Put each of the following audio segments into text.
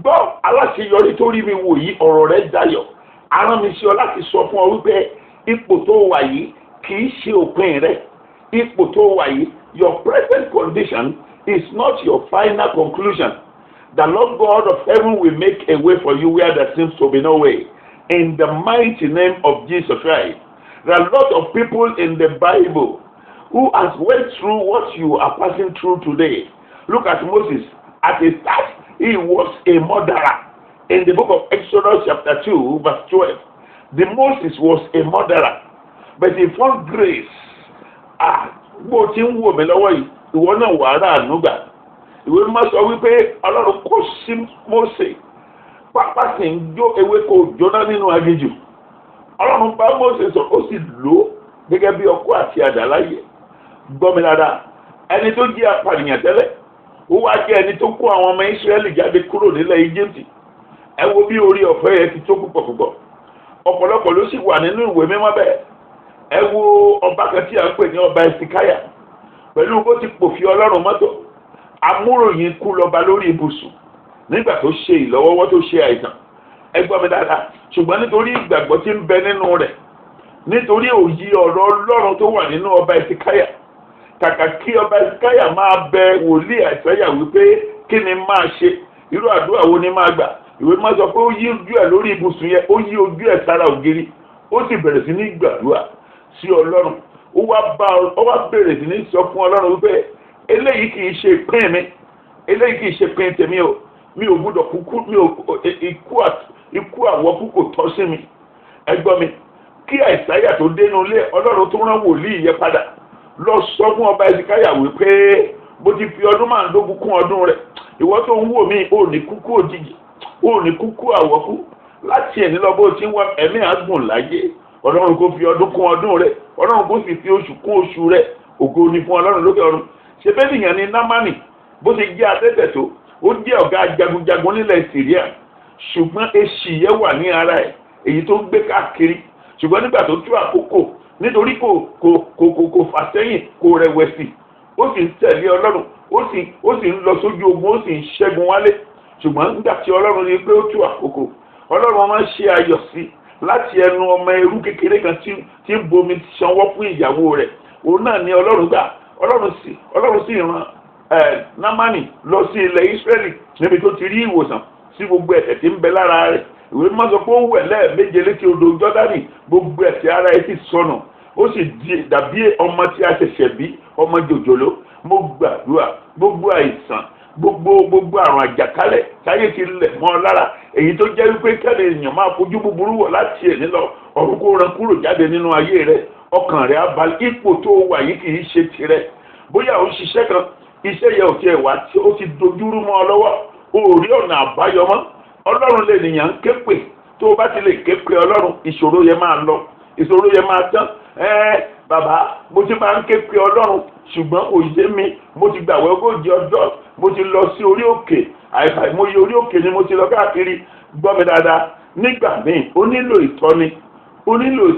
gbọ́ aláṣeyọrí tó rí mi wò yìí ọ̀rọ̀ rẹ̀ dayọ̀ arán mi sí ọ láti sọ fún ọ wípé ipò tó wà yìí kì í ṣe òpin rẹ̀ ipò tó wà yìí your present condition is not your final conclusion. The Lord God of heaven will make a way for you where there seems to be no way. In the mighty name of Jesus Christ. There are a lot of people in the Bible who has went through what you are passing through today. Look at Moses. At the start, he was a murderer. In the book of Exodus chapter 2, verse 12, the Moses was a murderer. But he found grace. Bó ti ń wò mí lọ́wọ́ yìí, ìwọ náà wà á rà ànúgbà. Ìwé mímọ́ sọ wípé Ọlọ́run kò sí Mósè. Pápá sì ń jó ewéko jóná nínú aginjù. Ọlọ́run bá Mósè sọ, ó sì lò ó gẹ́gẹ́ bí ọkọ́ àti àdá láyé. Gbọ́ mi dáadáa, ẹni tó jẹ́ apànìyàn tẹ́lẹ̀, ó wá jẹ́ ẹni tó kó àwọn ọmọ Ísírẹ́lì jáde kúrò nílẹ̀ Íjíbítì. Ẹ wo bí orí ọ̀fẹ́ yẹn ti tó púpọ̀ púpọ̀. Ọ̀pọ̀lọpọ̀ ló sì wà nínú ìwé mímọ́ bẹ́ẹ̀. Ẹ wo ọba kan tí a ń pè ní ọba Ẹsikáyà. Pẹ̀lú bó ti pòfin Ọlọ́run mọ́tò, amúròyìn kú lọ́ba lórí ibùsùn nígbà tó ṣe ìlọ́wọ́wọ́ tó ṣe àìsàn. Ẹ gbọ́ mi dáadáa, ṣùgbọ́n nítorí ìgbàgbọ́ tí ń bẹ nínú rẹ̀, nítorí òye ọ̀rọ̀ Ọlọ́run tó wà nínú ọba Ẹsikáyà, kàkà kí ọba Ẹsikáyà máa bẹ wòlíì Àìsáyà wípé kí ni máa ṣe, irú àdúrà wo ni máa gbà. Ìwé máa sọ pé ó yí ojú ẹ̀ lórí ibùsùn yẹn, ó yí ojú ẹ̀ sára ògiri, ó sì bẹ̀rẹ̀ sí ní gbàdúrà sí Ọlọ́run. Ó wá bẹ̀rẹ̀ sí ní sọ fún Ọlọ́run wípé eléyìí kì í ṣe pín mi, eléyìí kì í ṣe pín tèmi o, mi ò gbúdọ̀ kúkú, ikú àwọ̀kú kò tọ́ sí mi. Ẹ gbọ́ mi, kí Àìsáyà tó dénú ilé Ọlọ́run tó rán wòlíì yẹn padà lọ sọ fún ọba Ẹsikáyà wípé bó ti fi ọdún márùndógún kún ọdún rẹ̀, ìwọ tó ń wò mí ò ní kúkú òjijì, ò ní kúkú àwọ̀kú, láti ẹni lọ bó ti ń wá ẹ̀mí àgùn láyé. Ọlọ́run kò fi ọdún kún ọdún rẹ̀, Ọlọ́run kò sì fi oṣù kún oṣù rẹ̀. Ògo ni fún Ọlọ́run lókè ọ̀run. Ṣé bẹ́ẹ̀ nìyẹn ni Námánì bó ti jẹ́ adẹ́tẹ̀ tó, ó jẹ́ ọ̀gá jagunjagun nílẹ̀ Síríà, ṣùgbọ́n èṣì yẹn wà ní ara ẹ̀, èyí tó ń gbé káàkiri. Ṣùgbọ́n nígbà tó tú àkókò, nítorí kò fà sẹ́yìn, kò rẹ̀wẹ̀sì, ó sì ń tẹ̀lé Ọlọ́run, ó sì ń lọ sójú ogun, ó sì ń ṣẹ́gun wálé. Ṣùgbọ́n nígbà tí Ọlọ́run rí pé ó tú àkókò, Ọlọ́run máa ń ṣe ayọ̀ sí láti ẹnu ọmọ ẹrú kékeré kan tí ń bomi ṣanwọ́ fún ìyàwó rẹ̀. Òun náà ni Ọlọ́run gbà. Ọlọ́run sì rán Námánì lọ sí ilẹ̀ Ísírẹ́lì níbi tó ti rí ìwòsàn sí gbogbo ẹ̀ṣẹ̀ tí ń bẹ lára rẹ̀. Ìwé mímọ́ sọ pé ó wẹ̀ lẹ́ẹ̀méje létí odò Jọ́dánì, gbogbo ẹ̀ṣẹ̀ ara ẹ̀ sì sọnù, ó sì dàbí ọmọ tí a ṣẹ̀ṣẹ̀ bí, ọmọ jòjòló. Mo gbàdúrà gbogbo àìsàn, gbogbo àrùn àjàkálẹ̀ táyé ti lẹ̀ mọ́ ọ lára, èyí tó jẹ́ wípé kẹ́lẹ́ èèyàn máa fojú búburú wọ̀ láti ẹ̀ nílọ, ọ̀run kó ran kúrò jáde nínú ayé rẹ̀. Ọkàn rẹ̀ abalẹ̀, ipò tó wà yìí kì í ṣe tirẹ̀. Bóyá ó ń ṣiṣẹ́ kan, iṣẹ́ yẹn ò tiẹ̀ wá tí ó ti dojúrú mọ́ ọ lọ́wọ́, o ò rí ọ̀nà àbáyọ mọ́. Ọlọ́run lè nìyàn ń ké pè, tó o bá ti lè ké pè Ọlọ́run, ìṣòro yẹn máa lọ, ìṣòro yẹn máa tán. Bàbá, mo ti máa ń ké pè Ọlọ́run, ṣùgbọ́n kò yé mi, mo ti gbàwẹ̀ ogójì ọjọ́, mo ti lọ sí orí òkè, àìmọye orí òkè ni mo ti lọ káàkiri. Gbọ́ mi dáadáa, nígbà míì ó nílò ìtọ́ni, ó nílò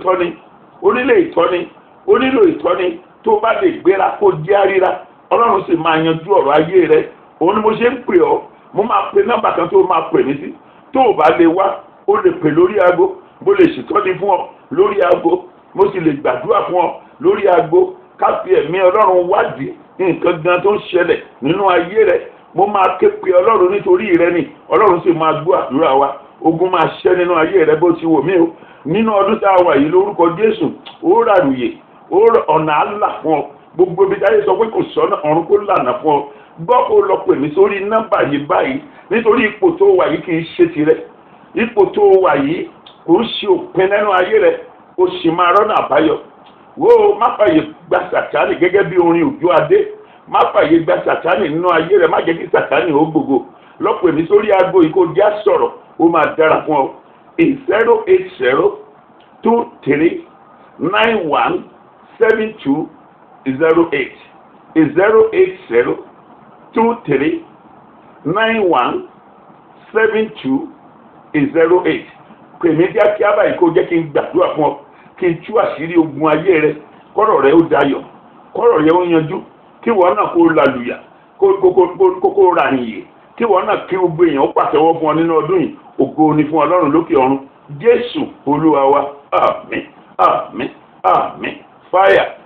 ìtọ́ni tó bá lè gbéra kó jẹ́ àríra, Ọlọ́run sì máa yanjú ọ̀rọ̀ ayé rẹ̀. Òun ni mo ṣe ń pè ọ́, mo máa pe nọ́mbà kan tó máa pè mí sí. Tó o bá lè wá, o lè pè lórí aago, mo lè ṣètọ́ni fún ọ lórí aago, mo sì lè gbàdúrà fún ọ lórí aago. Ká fi ẹ̀mí Ọlọ́run wádìí nǹkan gan tó ń ṣẹlẹ̀ nínú ayé rẹ̀. Mo máa ké pe Ọlọ́run nítorí rẹ ni, Ọlọ́run sì máa gbọ́ àdúrà wa. Ogun máa ṣẹ́ nínú ayé rẹ bó ti wò mí o. Nínú ọdún tá a wà yìí lórúkọ Jésù, ó ràrùyè, ọ̀nà àlà fún ọ. Gbogbo ibi táyé sọ pé kò sọ́nà, ọ̀run kó lànà fún ọ. Gbọ́ kó lọ pè mí sórí nọ́mbà yìí báyìí, nítorí ipò tó wà yìí kì í ṣe tirẹ̀. Ipò tó wà yìí kò ń ṣe òpin nínú ayé rẹ, o sì máa rọ́nà àbáyọ. Wo má fàyè gba Sàtánì gẹ́gẹ́ bí orin Òjó Adé. Má fàyè gba Sàtánì nínú ayé rẹ, má jẹ́ kí Sàtánì ó gbogbo. Lọ pè mí sórí aago yìí kó já sọ̀rọ̀, ó máa dára fún ọ. 08023917208. 08023917208. Pè mí kíákíá báyìí kó jẹ́ kí n gbàdúrà fún ọ, kí n tú àṣírí ogun ayé rẹ, kọ́rọ̀ rẹ ó dayọ̀, kọ́rọ̀ rẹ ó yanjú, kí wọ́n náà kó lálùyà, kó ràyè, kí wọ́n náà kí gbogbo èèyàn ó pàtẹ́wọ́ fún ọ nínú ọdún yìí. Ògo ni fún Ọlọ́run lókè ọ̀run. Jésù Olúwa wa. Àmín, àmín, àmín. Fire.